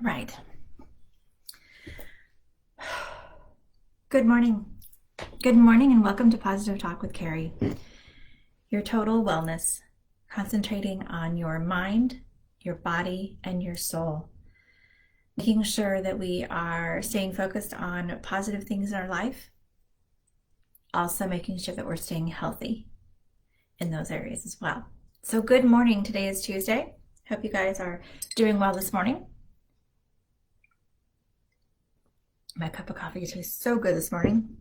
Right. Good morning. Good morning, and welcome to Positive Talk with Carrie, your total wellness, concentrating on your mind, your body, and your soul. Making sure that we are staying focused on positive things in our life, also making sure that we're staying healthy in those areas as well. So, good morning. Today is Tuesday. Hope you guys are doing well this morning. My cup of coffee tastes so good this morning.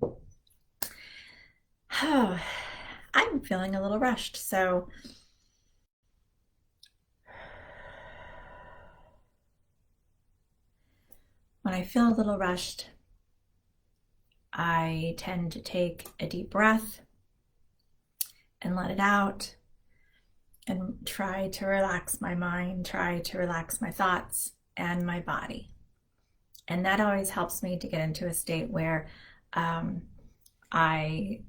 I'm feeling a little rushed, so when I feel a little rushed, I tend to take a deep breath and let it out and try to relax my mind, try to relax my thoughts and my body. And that always helps me to get into a state where I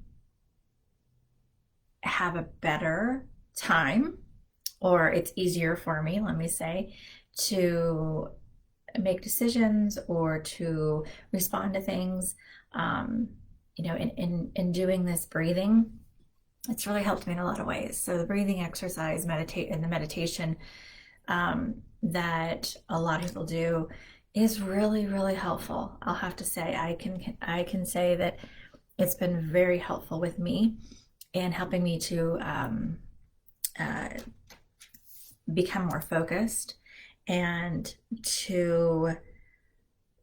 have a better time, or it's easier for me, let me say, to make decisions or to respond to things. In doing this breathing, it's really helped me in a lot of ways. So the breathing exercise, the meditation that a lot of people do is really, really helpful. I'll have to say, I can say that it's been very helpful with me in helping me to become more focused and to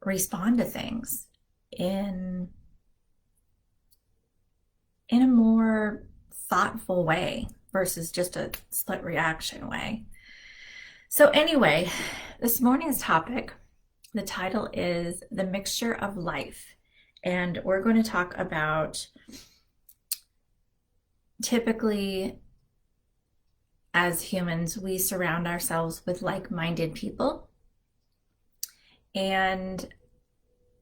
respond to things in a more thoughtful way versus just a split reaction way. So anyway, this morning's topic, the title is The Mixture of Life. And we're going to talk about, typically as humans, we surround ourselves with like-minded people. And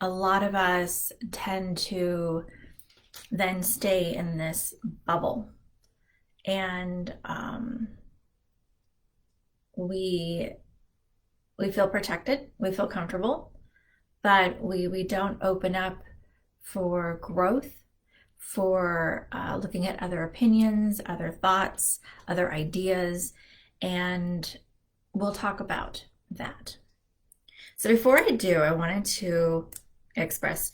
a lot of us tend to then stay in this bubble. And we feel protected, we feel comfortable, but we don't open up for growth, for looking at other opinions, other thoughts, other ideas, and we'll talk about that. So before I do, I wanted to express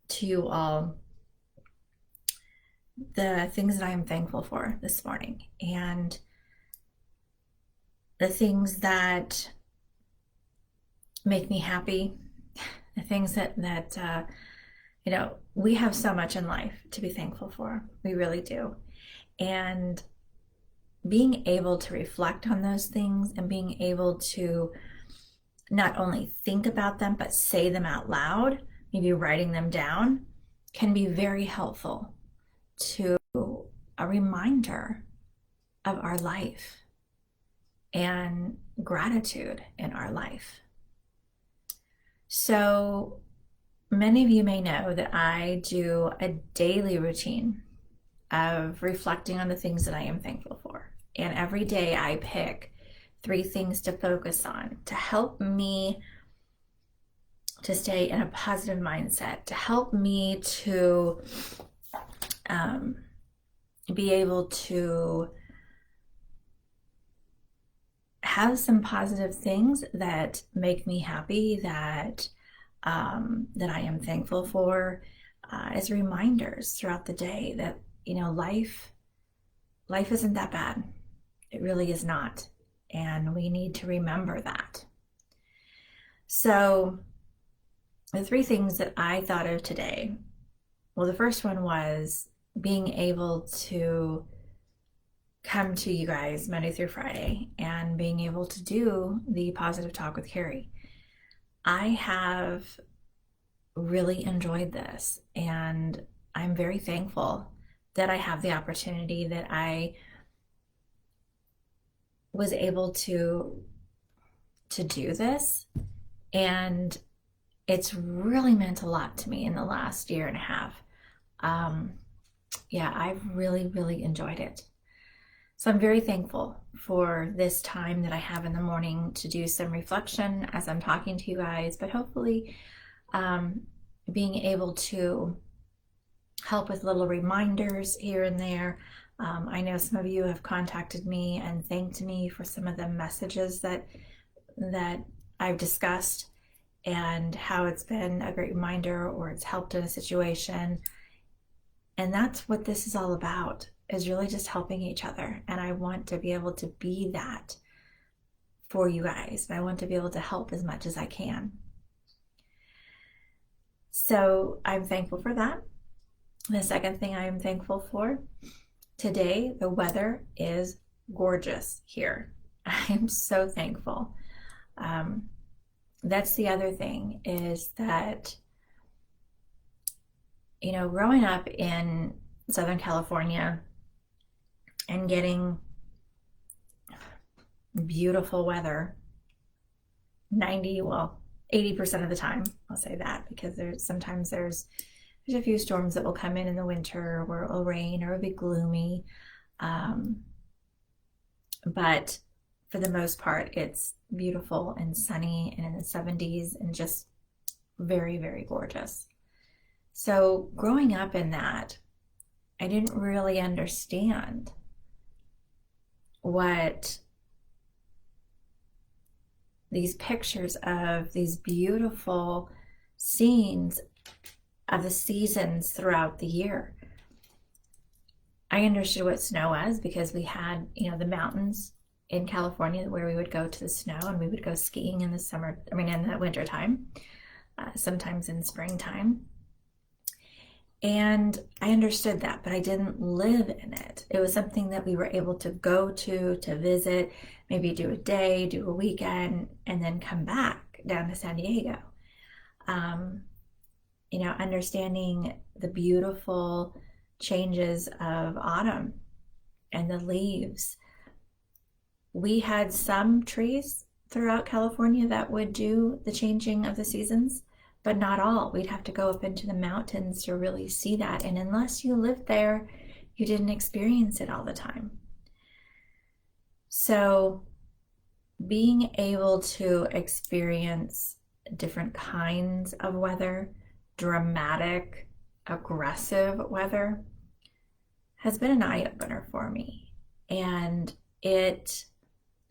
to you all the things that I am thankful for this morning, and the things that make me happy, the things that we have so much in life to be thankful for. We really do. And being able to reflect on those things and being able to not only think about them, but say them out loud, maybe writing them down, can be very helpful to a reminder of our life and gratitude in our life. So many of you may know that I do a daily routine of reflecting on the things that I am thankful for. And every day I pick 3 things to focus on to help me to stay in a positive mindset, to help me to be able to have some positive things that make me happy, that I am thankful for, as reminders throughout the day that life isn't that bad. It really is not, and we need to remember that. So the 3 things that I thought of today, well, the first one was being able to come to you guys Monday through Friday and being able to do the Positive Talk with Carrie. I have really enjoyed this, and I'm very thankful that I have the opportunity, that I was able to do this. And it's really meant a lot to me in the last year and a half. I've really, really enjoyed it. So I'm very thankful for this time that I have in the morning to do some reflection as I'm talking to you guys, but hopefully being able to help with little reminders here and there. I know some of you have contacted me and thanked me for some of the messages that I've discussed and how it's been a great reminder or it's helped in a situation. And that's what this is all about, is really just helping each other. And I want to be able to be that for you guys. I want to be able to help as much as I can. So I'm thankful for that. The second thing I am thankful for today, the weather is gorgeous here. I am so thankful. That's the other thing, is that, you know, growing up in Southern California and getting beautiful weather 80% of the time, I'll say that, because sometimes there's a few storms that will come in the winter where it'll rain or it'll be gloomy. But for the most part, it's beautiful and sunny and in the 70s and just very, very gorgeous. So growing up in that, I didn't really understand what these pictures of these beautiful scenes of the seasons throughout the year. I understood what snow was because we had, you know, the mountains in California where we would go to the snow, and we would go skiing in the winter time, sometimes in springtime. And I understood that, but I didn't live in it. It was something that we were able to go to visit, maybe do a day, do a weekend, and then come back down to San Diego. You know, understanding the beautiful changes of autumn and the leaves. We had some trees throughout California that would do the changing of the seasons, but not all. We'd have to go up into the mountains to really see that. And unless you lived there, you didn't experience it all the time. So being able to experience different kinds of weather, dramatic, aggressive weather, has been an eye-opener for me. And it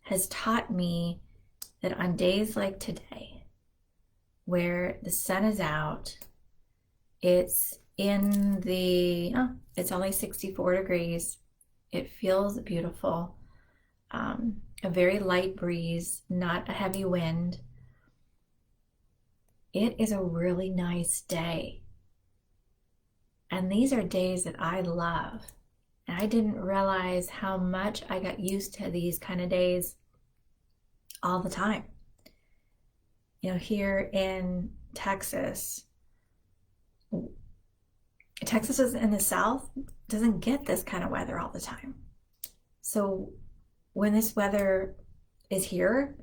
has taught me that on days like today, where the sun is out, it's it's only 64 degrees. It feels beautiful. A very light breeze, not a heavy wind. It is a really nice day. And these are days that I love. And I didn't realize how much I got used to these kind of days all the time. You know, here in Texas is in the South, doesn't get this kind of weather all the time. So when this weather is here,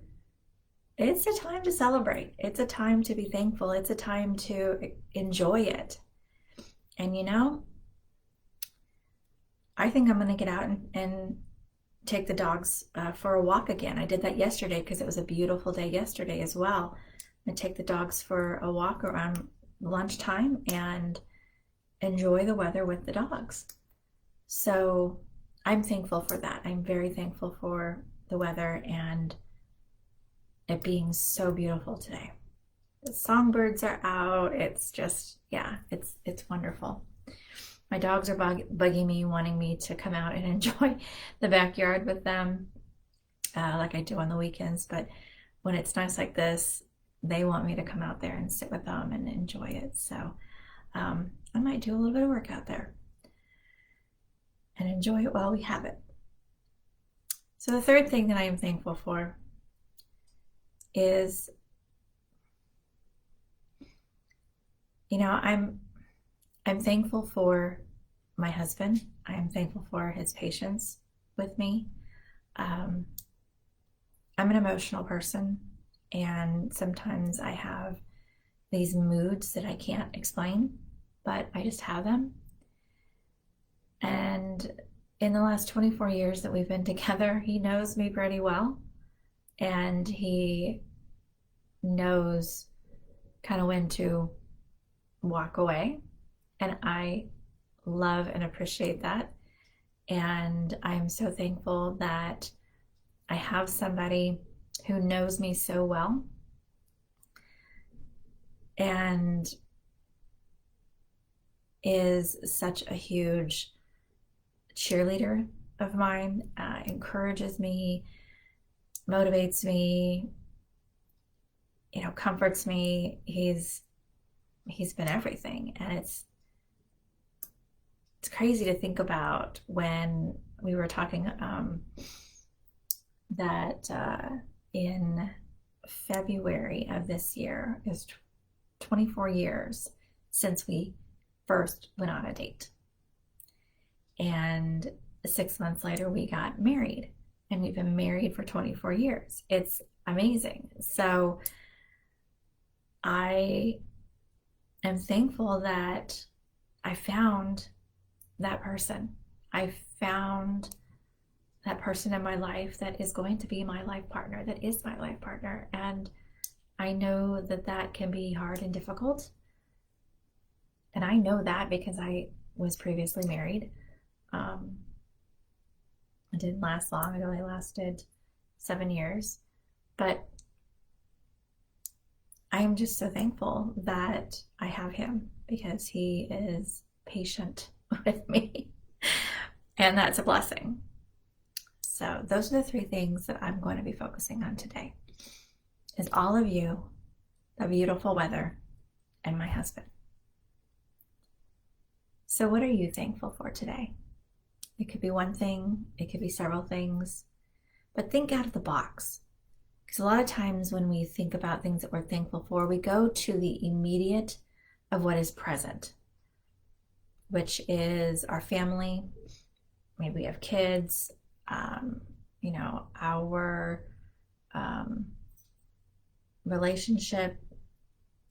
it's a time to celebrate. It's a time to be thankful. It's a time to enjoy it. And you know, I think I'm going to get out and take the dogs for a walk again. I did that yesterday because it was a beautiful day yesterday as well. I'm going to take the dogs for a walk around lunchtime and enjoy the weather with the dogs. So I'm thankful for that. I'm very thankful for the weather and it being so beautiful today. The songbirds are out. It's just, yeah, it's wonderful. My dogs are bugging me, wanting me to come out and enjoy the backyard with them, like I do on the weekends. But when it's nice like this, they want me to come out there and sit with them and enjoy it. So I might do a little bit of work out there and enjoy it while we have it. So the third thing that I am thankful for is, you know, I'm thankful for my husband. I am thankful for his patience with me. I'm an emotional person, and sometimes I have these moods that I can't explain, but I just have them. And in the last 24 years that we've been together, he knows me pretty well, and he knows kind of when to walk away. And I love and appreciate that. And I'm so thankful that I have somebody who knows me so well and is such a huge cheerleader of mine, encourages me, motivates me, comforts me. He's been everything. And it's crazy to think about when we were talking that in February of this year is 24 years since we first went on a date. And 6 months later, we got married, and we've been married for 24 years. It's amazing. So I am thankful that I found that person. I found that person in my life that is going to be my life partner, that is my life partner. And I know that that can be hard and difficult. And I know that because I was previously married. It didn't last long. It only lasted 7 years. But I am just so thankful that I have him, because he is patient with me. And that's a blessing. So those are the 3 things that I'm going to be focusing on today. Is all of you, the beautiful weather, and my husband. So what are you thankful for today? It could be one thing, it could be several things, but think out of the box. Because a lot of times when we think about things that we're thankful for, we go to the immediate of what is present, which is our family. Maybe we have kids, our relationship,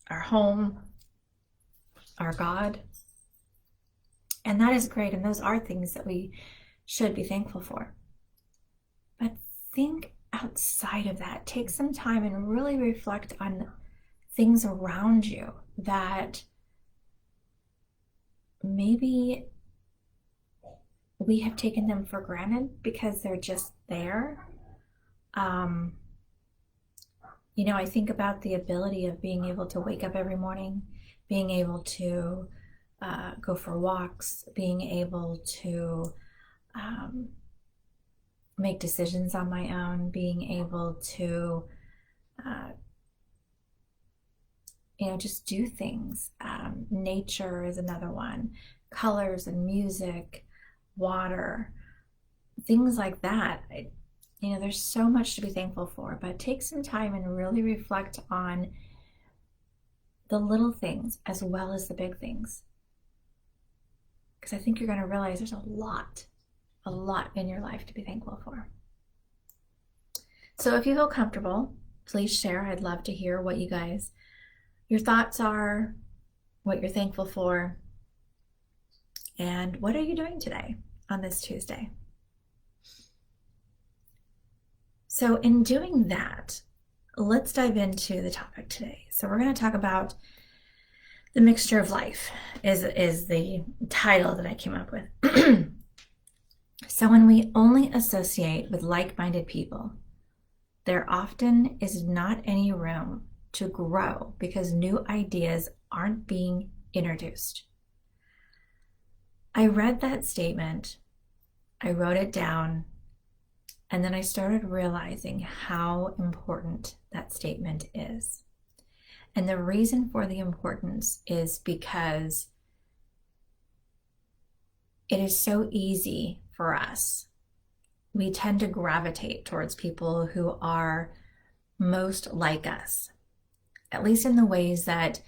our home, our God. And that is great. And those are things that we should be thankful for. But think outside of that. Take some time and really reflect on things around you that maybe we have taken them for granted because they're just there. I think about the ability of being able to wake up every morning, being able to go for walks, being able to make decisions on my own, being able to, just do things. Nature is another one. Colors and music, water, things like that. There's so much to be thankful for, but take some time and really reflect on the little things as well as the big things. Because I think you're going to realize there's a lot in your life to be thankful for. So if you feel comfortable, please share. I'd love to hear what your thoughts are, what you're thankful for, and what are you doing today on this Tuesday? So in doing that, let's dive into the topic today. So we're going to talk about the mixture of life is the title that I came up with. So when we only associate with like-minded people, there often is not any room to grow because new ideas aren't being introduced. I read that statement, I wrote it down, and then I started realizing how important that statement is. And the reason for the importance is because it is so easy for us. We tend to gravitate towards people who are most like us, at least in the ways that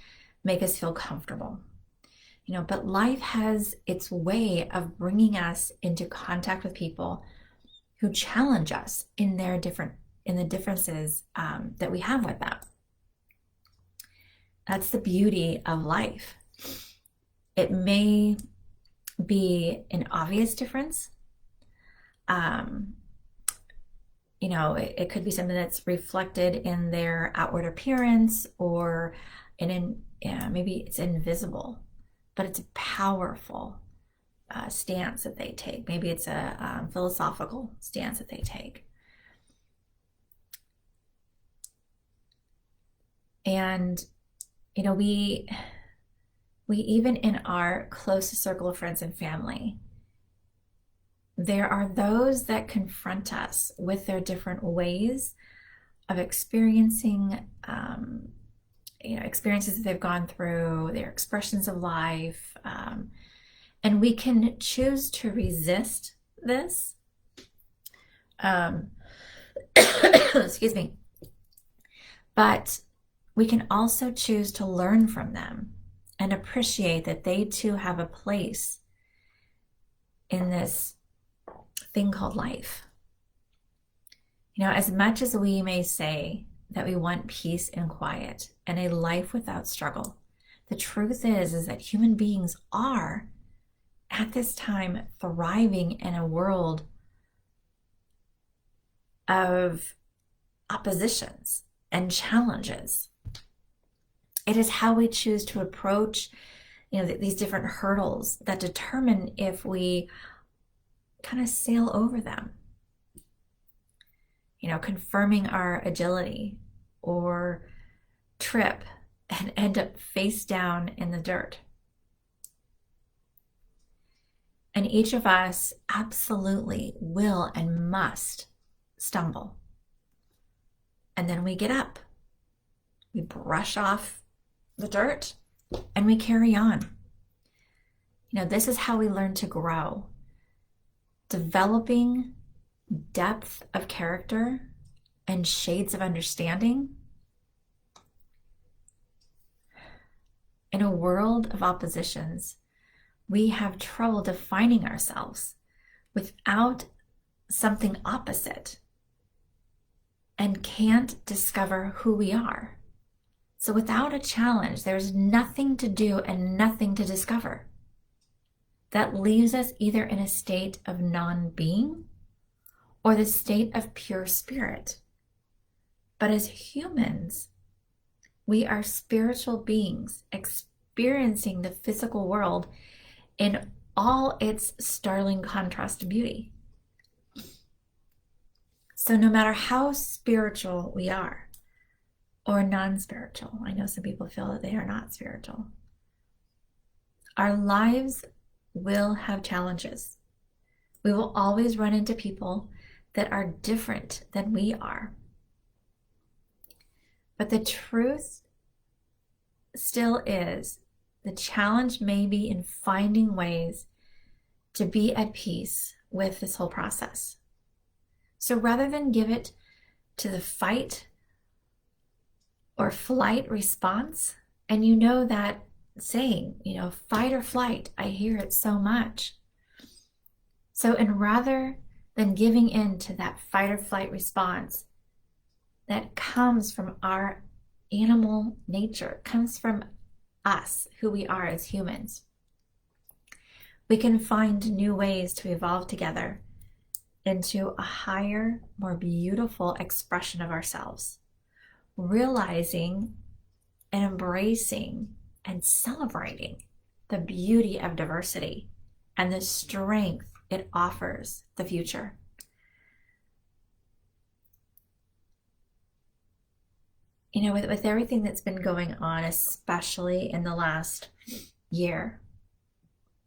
make us feel comfortable. But life has its way of bringing us into contact with people who challenge us in the differences that we have with them. That's the beauty of life. It may be an obvious difference, um, it could be something that's reflected in their outward appearance, or maybe it's invisible, but it's a powerful stance that they take. Maybe it's a philosophical stance that they take. And, we even in our closest circle of friends and family, there are those that confront us with their different ways of experiencing, experiences that they've gone through, their expressions of life. And we can choose to resist this. Excuse me. But we can also choose to learn from them and appreciate that they too have a place in this thing called life. As much as we may say that we want peace and quiet and a life without struggle, the truth is that human beings are at this time thriving in a world of oppositions and challenges. It is how we choose to approach, these different hurdles that determine if we kind of sail over them, confirming our agility, or trip and end up face down in the dirt. And each of us absolutely will and must stumble. And then we get up, we brush off the dirt, and we carry on. This is how we learn to grow. Developing depth of character and shades of understanding in a world of oppositions. We have trouble defining ourselves without something opposite and can't discover who we are. So without a challenge, there's nothing to do and nothing to discover. That leaves us either in a state of non-being or the state of pure spirit. But as humans, we are spiritual beings experiencing the physical world in all its startling contrast to beauty. So no matter how spiritual we are, or non-spiritual, I know some people feel that they are not spiritual, our lives will have challenges. We will always run into people that are different than we are. But the truth still is, the challenge may be in finding ways to be at peace with this whole process. So rather than give it to the fight or flight response, and that saying, fight or flight, I hear it so much. So, and rather than giving in to that fight or flight response that comes from our animal nature, comes from us, who we are as humans, we can find new ways to evolve together into a higher, more beautiful expression of ourselves, realizing and embracing and celebrating the beauty of diversity and the strength it offers the future. With everything that's been going on, especially in the last year,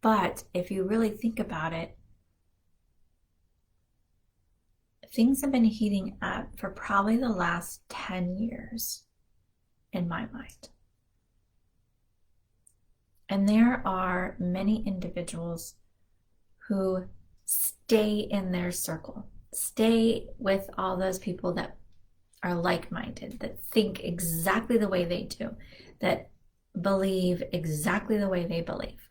but if you really think about it, things have been heating up for probably the last 10 years in my mind. And there are many individuals who stay in their circle, stay with all those people that are like-minded, that think exactly the way they do, that believe exactly the way they believe.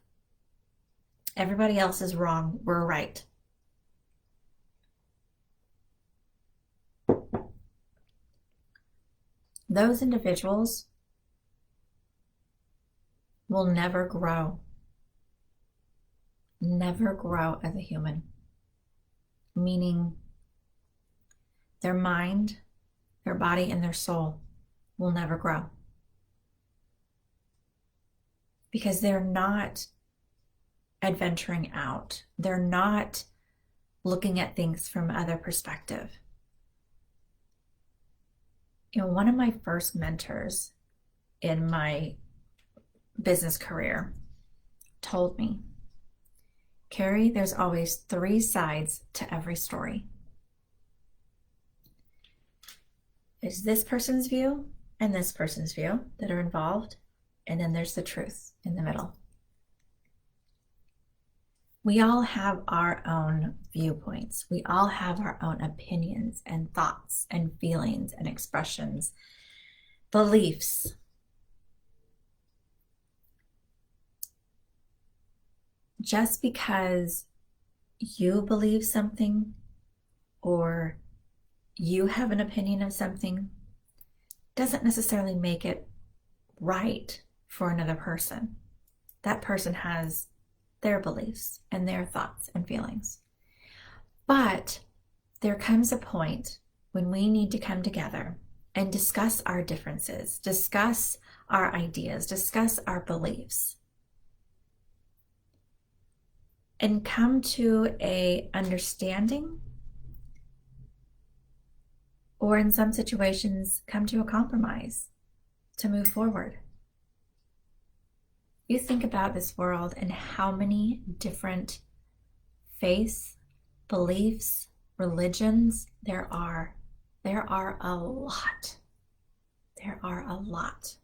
Everybody else is wrong, we're right. Those individuals will never grow as a human. meaning their mind, their body, and their soul will never grow. Because they're not adventuring out. They're not looking at things from other perspective. One of my first mentors in my business career told me, Carrie, there's always 3 sides to every story. There's this person's view and this person's view that are involved, and then there's the truth in the middle. We all have our own viewpoints. We all have our own opinions and thoughts and feelings and expressions, beliefs. Just because you believe something or you have an opinion of something doesn't necessarily make it right for another person. That person has their beliefs and their thoughts and feelings. But there comes a point when we need to come together and discuss our differences, discuss our ideas, discuss our beliefs, and come to a understanding, or in some situations, come to a compromise to move forward. You think about this world and how many different faiths, beliefs, religions there are. There are a lot. There are a lot.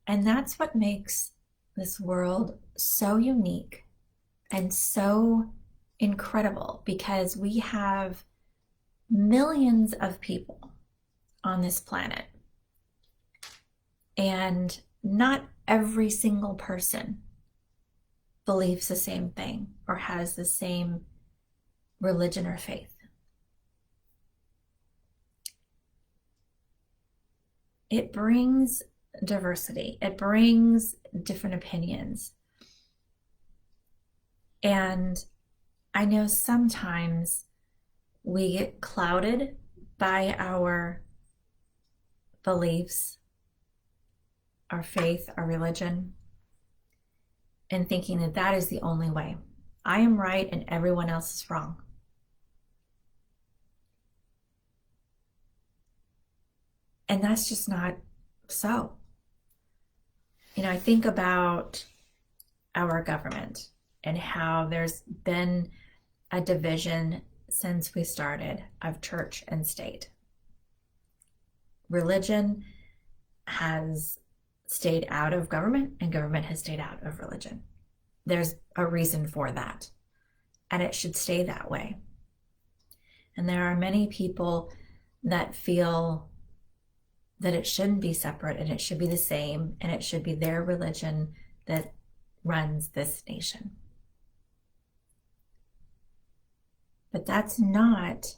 And that's what makes this world so unique and so incredible, because we have millions of people on this planet. And not every single person believes the same thing or has the same religion or faith. It brings diversity. It brings different opinions. And I know sometimes we get clouded by our beliefs, our faith, our religion, and thinking that that is the only way. I am right and everyone else is wrong. And that's just not so. I think about our government and how there's been a division since we started of church and state. Religion has stayed out of government and government has stayed out of religion. There's a reason for that, and it should stay that way. And there are many people that feel that it shouldn't be separate and it should be the same, and it should be their religion that runs this nation. But that's not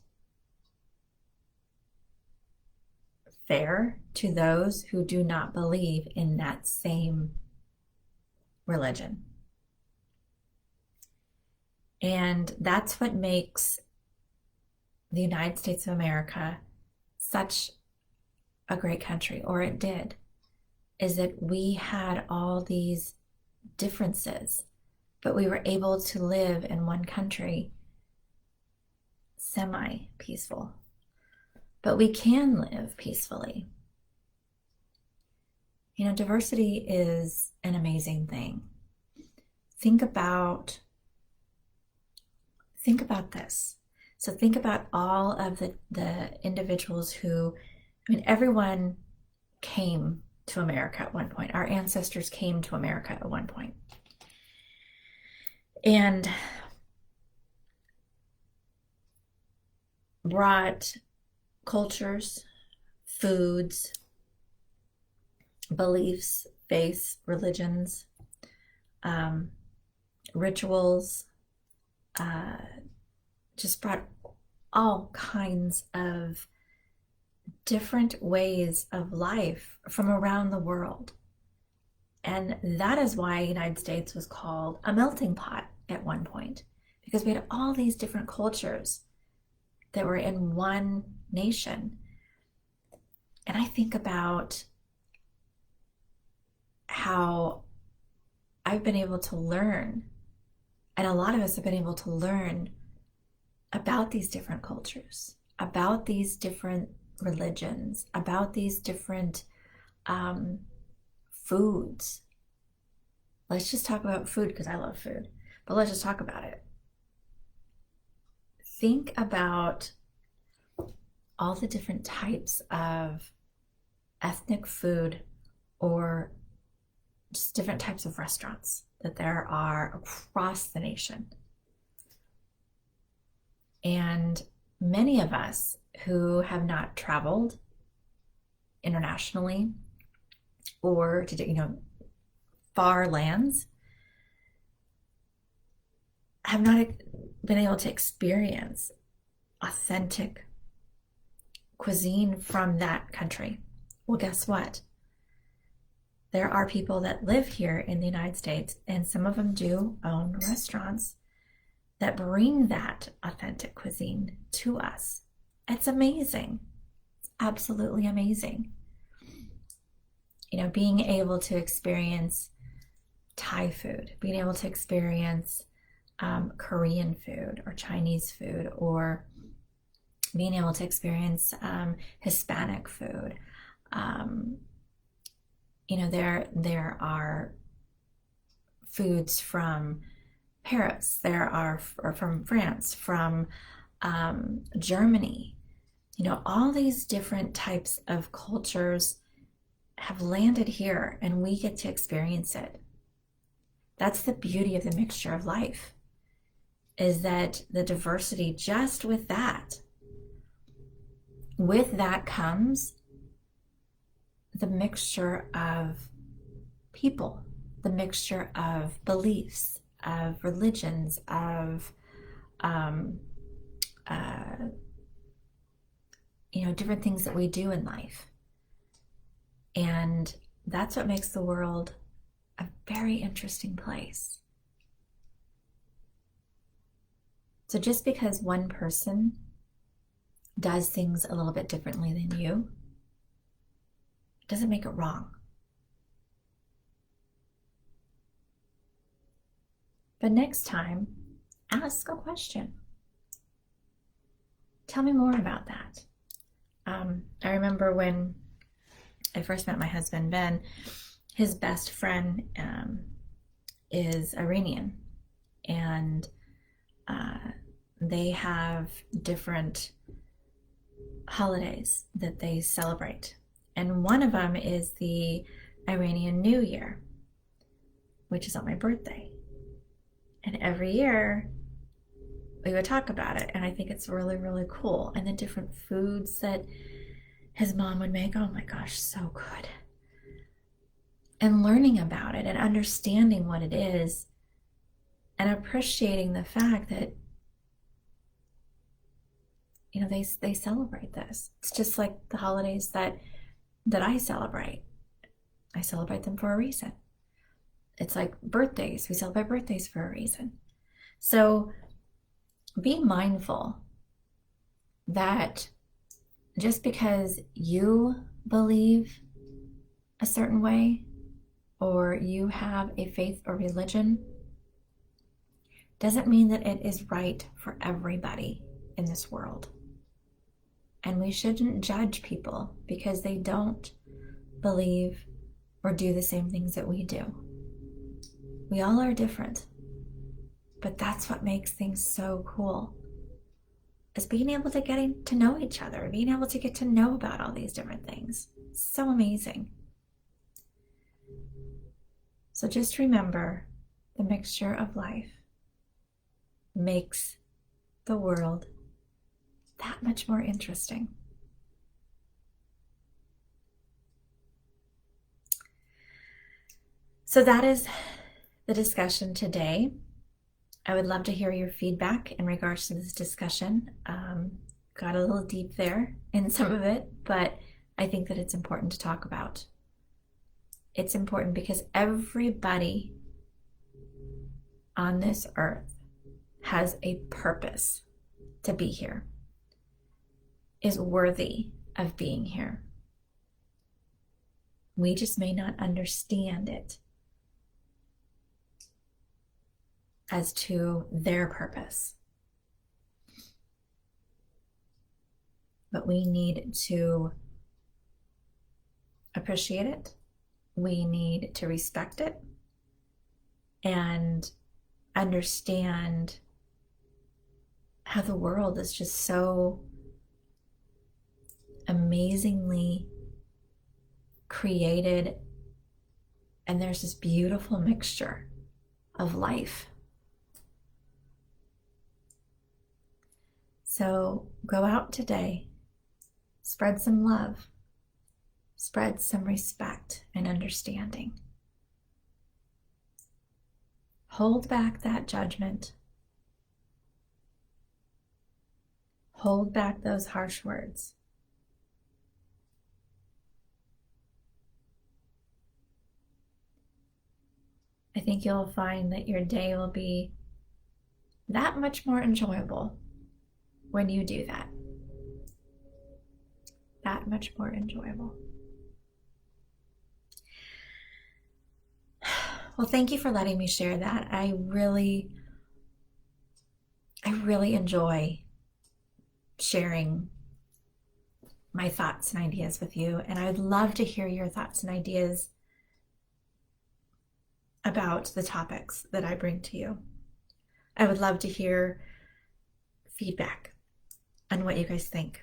fair to those who do not believe in that same religion. And that's what makes the United States of America such a great country, or it did, is that we had all these differences, but we were able to live in one country semi-peaceful. But we can live peacefully. Diversity is an amazing thing. Think about this. So think about all of the individuals who, everyone came to America at one point. Our ancestors came to America at one point. And brought cultures, foods, beliefs, faiths, religions, rituals, just brought all kinds of different ways of life from around the world. And that is why the United States was called a melting pot at one point, because we had all these different cultures that were in one nation. And I think about how I've been able to learn, and a lot of us have been able to learn about these different cultures, about these different religions, about these different foods. Let's just talk about food because I love food, but let's just talk about it. Think about all the different types of ethnic food or just different types of restaurants that there are across the nation. And many of us who have not traveled internationally or to, far lands have not been able to experience authentic cuisine from that country. Well, guess what? There are people that live here in the United States, and some of them do own restaurants that bring that authentic cuisine to us. It's amazing. It's absolutely amazing. Being able to experience Thai food, being able to experience Korean food or Chinese food, or being able to experience Hispanic food. There are foods from Paris, there are from France, from Germany. All these different types of cultures have landed here, and we get to experience it. That's the beauty of the mixture of life, is that the diversity, just with that comes the mixture of people, the mixture of beliefs, of religions, of different things that we do in life. And that's what makes the world a very interesting place. So just because one person does things a little bit differently than you, it doesn't make it wrong. But next time, ask a question. Tell me more about that. I remember when I first met my husband, Ben, his best friend is Iranian, and they have different holidays that they celebrate. And one of them is the Iranian New Year, which is on my birthday. And every year we would talk about it. And I think it's really, really cool. And the different foods that his mom would make, oh my gosh, so good. And learning about it and understanding what it is and appreciating the fact that, they celebrate this. It's just like the holidays that I celebrate. I celebrate them for a reason. It's like birthdays. We celebrate birthdays for a reason. So be mindful that just because you believe a certain way or you have a faith or religion doesn't mean that it is right for everybody in this world. And we shouldn't judge people because they don't believe or do the same things that we do. We all are different, but that's what makes things so cool, is being able to get to know each other, being able to get to know about all these different things. So amazing. So just remember, the mixture of life makes the world that much more interesting. So that is the discussion today. I would love to hear your feedback in regards to this discussion. Got a little deep there in some of it, but I think that it's important to talk about. It's important because everybody on this earth has a purpose to be here, is worthy of being here. We just may not understand it as to their purpose. But we need to appreciate it. We need to respect it and understand how the world is just so amazingly created, and there's this beautiful mixture of life. So go out today, spread some love, spread some respect and understanding. Hold back that judgment. Hold back those harsh words. I think you'll find that your day will be that much more enjoyable when you do that. That much more enjoyable. Well, thank you for letting me share that. I really enjoy sharing my thoughts and ideas with you, and I'd love to hear your thoughts and ideas about the topics that I bring to you. I would love to hear feedback on what you guys think.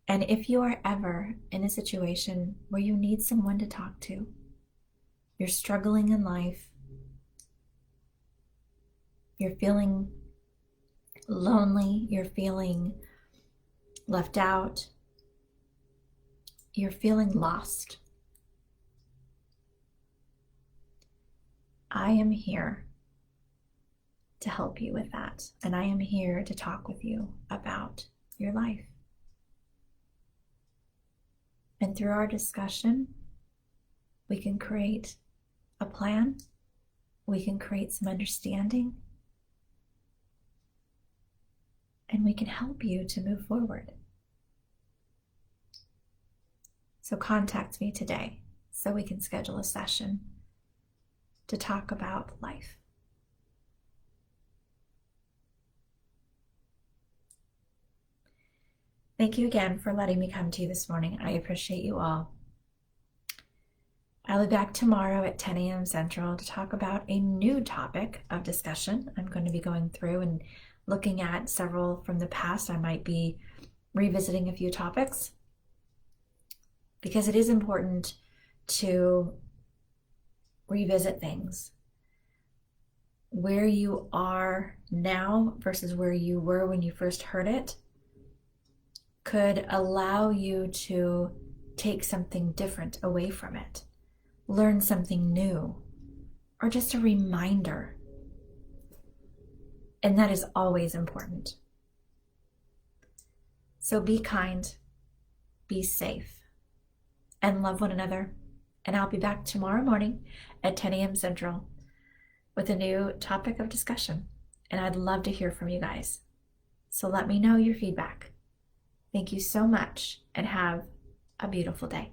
And if you are ever in a situation where you need someone to talk to, you're struggling in life, you're feeling lonely, you're feeling left out, you're feeling lost, I am here to help you with that. And I am here to talk with you about your life. And through our discussion, we can create a plan. We can create some understanding. And we can help you to move forward. So contact me today so we can schedule a session to talk about life. Thank you again for letting me come to you this morning. I appreciate you all. I'll be back tomorrow at 10 a.m. Central to talk about a new topic of discussion. I'm going to be going through and looking at several from the past. I might be revisiting a few topics because it is important to revisit things. Where you are now versus where you were when you first heard it could allow you to take something different away from it, learn something new, or just a reminder. And that is always important. So be kind, be safe, and love one another. And I'll be back tomorrow morning at 10 a.m. Central with a new topic of discussion. And I'd love to hear from you guys. So let me know your feedback. Thank you so much and have a beautiful day.